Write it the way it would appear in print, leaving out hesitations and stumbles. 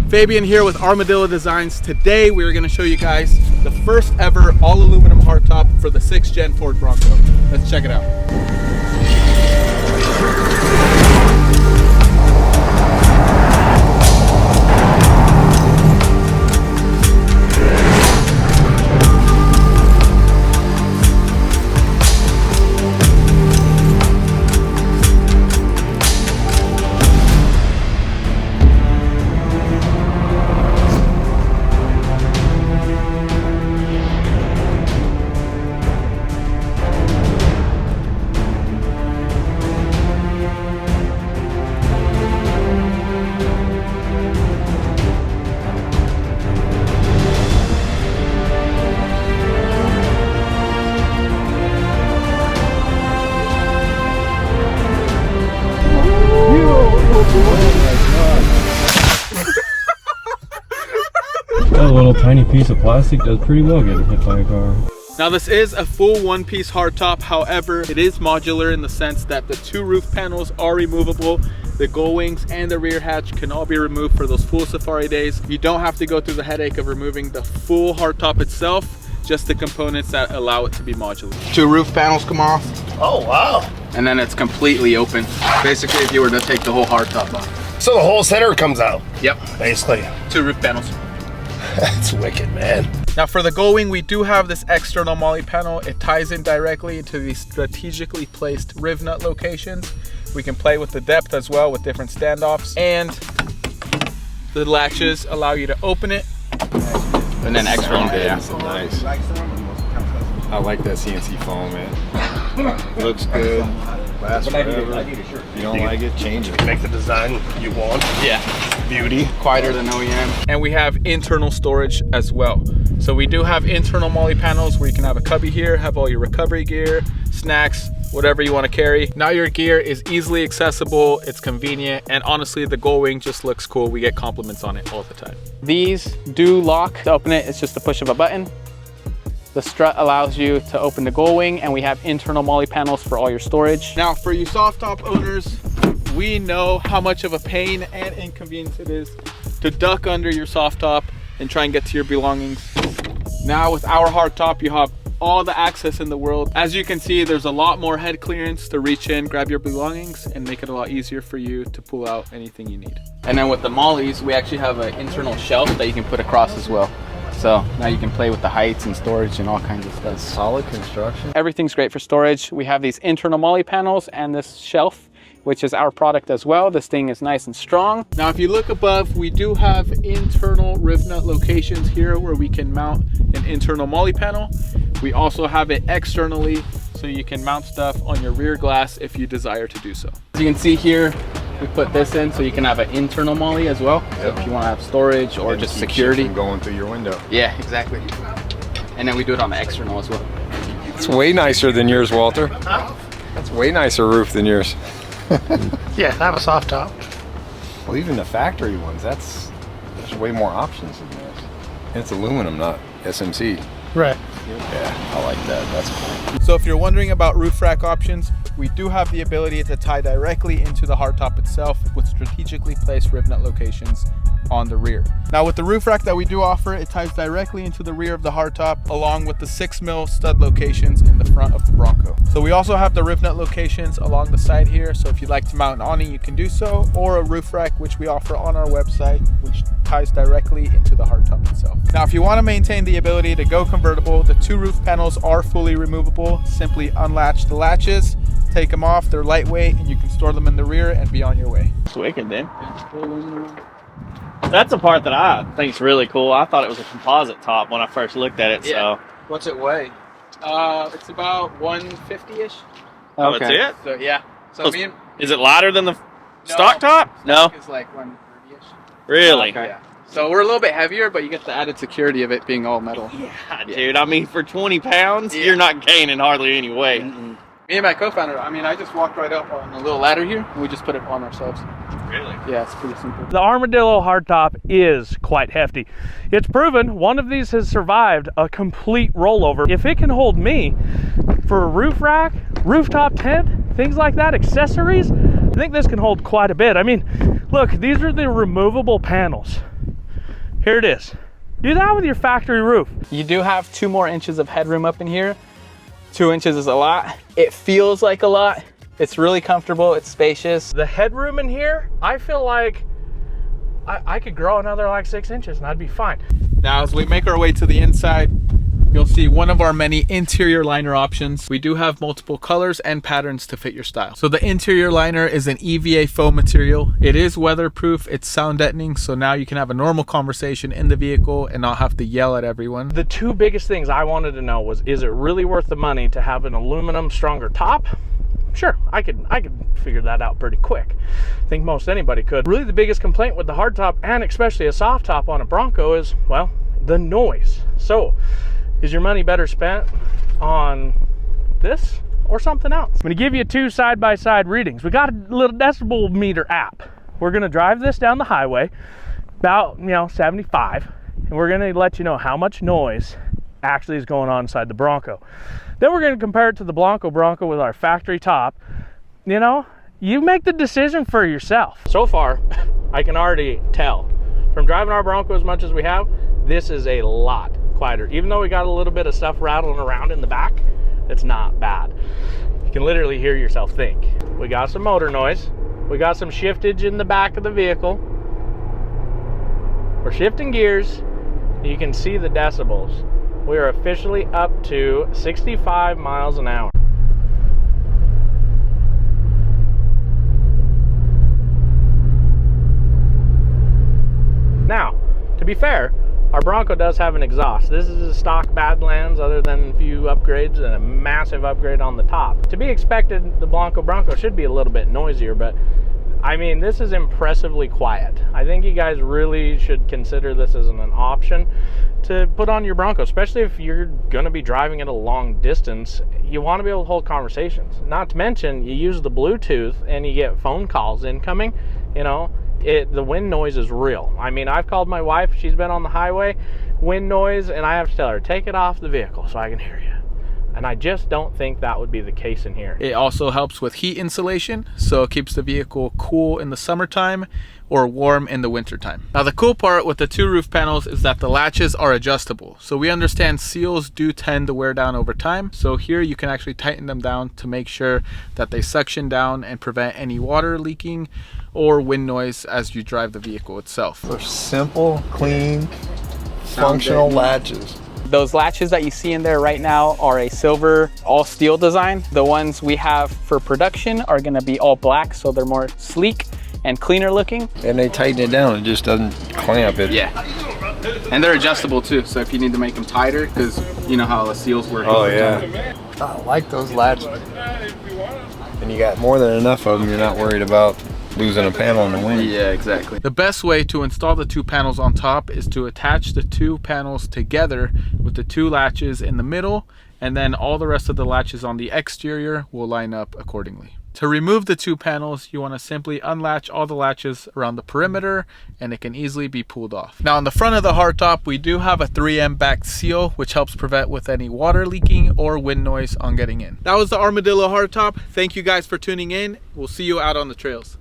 Fabian here with Armadillo Designs. Today we are going to show you guys the first ever all aluminum hardtop for the 6th gen Ford Bronco. Let's check it out. That little tiny piece of plastic does pretty well getting hit by a car. Now this is a full one-piece hardtop, however it is modular in the sense that the 2 roof panels are removable. The gull wings and the rear hatch can all be removed for those full safari days. You don't have to go through the headache of removing the full hardtop itself, just the components that allow it to be modular. 2 roof panels come off. Oh wow. And then it's completely open. Basically if you were to take the whole hardtop off. So the whole center comes out. Yep. Basically. 2 roof panels. That's wicked, man. Now for the gull wing, we do have this external molly panel. It ties in directly into these strategically placed riv nut locations. We can play with the depth as well with different standoffs. And the latches allow you to open it. And then external. Yeah, nice. I like that CNC foam, man. Looks good. Lasts forever. If you don't like it, change it. Make the design you want. Yeah. Beauty. Quieter than OEM. And we have internal storage as well. So we do have internal molly panels where you can have a cubby here, have all your recovery gear, snacks, whatever you want to carry. Now your gear is easily accessible, it's convenient, and honestly the gull wing just looks cool. We get compliments on it all the time. These do lock. To open it, it's just the push of a button. The strut allows you to open the gull wing, and we have internal molly panels for all your storage. Now for you soft top owners, we know how much of a pain and inconvenience it is to duck under your soft top and try and get to your belongings. Now with our hardtop, you have all the access in the world. As you can see, there's a lot more head clearance to reach in, grab your belongings, and make it a lot easier for you to pull out anything you need. And then with the mollies, we actually have an internal shelf that you can put across as well. So now you can play with the heights and storage and all kinds of stuff. Solid construction. Everything's great for storage. We have these internal molly panels and this shelf, which is our product as well. This thing is nice and strong. Now, if you look above, we do have internal riv nut locations here where we can mount an internal molly panel. We also have it externally, so you can mount stuff on your rear glass if you desire to do so. As you can see here, we put this in so you can have an internal molly as well. So if you want to have storage or just security. From going through your window. Yeah, exactly. And then we do it on the external as well. It's way nicer than yours, Walter. That's way nicer roof than yours. Yeah, I have a soft top. Well, even the factory ones, there's way more options than this. And it's aluminum, not SMC. Right. Yeah, I like that. That's cool. So if you're wondering about roof rack options, we do have the ability to tie directly into the hardtop itself with strategically placed riv nut locations on the rear. Now with the roof rack that we do offer, it ties directly into the rear of the hardtop along with the 6mm stud locations in the front of the Bronco. So we also have the riv nut locations along the side here, so if you'd like to mount an awning you can do so, or a roof rack which we offer on our website, which ties directly into the hardtop itself. Now if you want to maintain the ability to go convertible, the 2 roof panels are fully removable. Simply unlatch the latches, take them off, they're lightweight, and you can store them in the rear and be on your way. It's wicked, then. That's a part that I think is really cool. I thought it was a composite top when I first looked at it. Yeah. So what's it weigh? It's about 150-ish. Oh, that's it? So yeah. So me and is it lighter than the stock top? No. It's like 130-ish. Really? Okay. Yeah. So we're a little bit heavier, but you get the added security of it being all metal. Yeah, dude. I mean, for 20 pounds, you're not gaining hardly any weight. Me and my co-founder, I just walked right up on a little ladder here, and we just put it on ourselves. Really? Yeah, it's pretty simple. The Armadillo hardtop is quite hefty. It's proven one of these has survived a complete rollover. If it can hold me for a roof rack, rooftop tent, things like that, accessories, I think this can hold quite a bit. I mean, look, these are the removable panels. Here it is. Do that with your factory roof. You do have 2 more inches of headroom up in here. 2 inches is a lot. It feels like a lot. It's really comfortable, it's spacious. The headroom in here, I feel like I could grow another like 6 inches and I'd be fine. Now, as we make our way to the inside, you'll see one of our many interior liner options. We do have multiple colors and patterns to fit your style. So the interior liner is an EVA foam material. It is weatherproof, it's sound deadening, so now you can have a normal conversation in the vehicle and not have to yell at everyone. The 2 biggest things I wanted to know was, is it really worth the money to have an aluminum stronger top? Sure, I could figure that out pretty quick. I think most anybody could. Really the biggest complaint with the hardtop, and especially a soft top on a Bronco, is, well, the noise. So, is your money better spent on this or something else? I'm gonna give you 2 side-by-side readings. We got a little decibel meter app. We're gonna drive this down the highway, about 75, and we're gonna let you know how much noise actually is going on inside the Bronco. Then we're gonna compare it to the Blanco Bronco with our factory top. You make the decision for yourself. So far, I can already tell from driving our Bronco as much as we have, this is a lot quieter. Even though we got a little bit of stuff rattling around in the back, it's not bad. You can literally hear yourself think. We got some motor noise. We got some shiftage in the back of the vehicle. We're shifting gears. You can see the decibels. We are officially up to 65 miles an hour. Now, to be fair, our Bronco does have an exhaust. This is a stock Badlands, other than a few upgrades and a massive upgrade on the top. To be expected, the Blanco Bronco should be a little bit noisier, but I mean, this is impressively quiet. I think you guys really should consider this as an option to put on your Bronco, especially if you're gonna be driving it a long distance. You wanna be able to hold conversations. Not to mention, you use the Bluetooth and you get phone calls incoming, the wind noise is real. I mean, I've called my wife, she's been on the highway, wind noise, and I have to tell her, take it off the vehicle so I can hear you. And I just don't think that would be the case in here. It also helps with heat insulation, so it keeps the vehicle cool in the summertime or warm in the wintertime. Now, the cool part with the 2 roof panels is that the latches are adjustable. So we understand seals do tend to wear down over time. So here you can actually tighten them down to make sure that they suction down and prevent any water leaking or wind noise as you drive the vehicle itself. They're simple, clean, functional latches. Those latches that you see in there right now are a silver all steel design. The ones we have for production are gonna be all black, so they're more sleek and cleaner looking. And they tighten it down, it just doesn't clamp it. Yeah. And they're adjustable too, so if you need to make them tighter, because you know how the seals work. Oh yeah. I like those latches. And you got more than enough of them, you're not worried about losing a panel in the wind. Yeah, exactly. The best way to install the 2 panels on top is to attach the 2 panels together with the 2 latches in the middle, and then all the rest of the latches on the exterior will line up accordingly. To remove the 2 panels, you want to simply unlatch all the latches around the perimeter, and it can easily be pulled off. Now, on the front of the hardtop, we do have a 3M backed seal, which helps prevent with any water leaking or wind noise on getting in. That was the Armadillo hardtop. Thank you guys for tuning in. We'll see you out on the trails.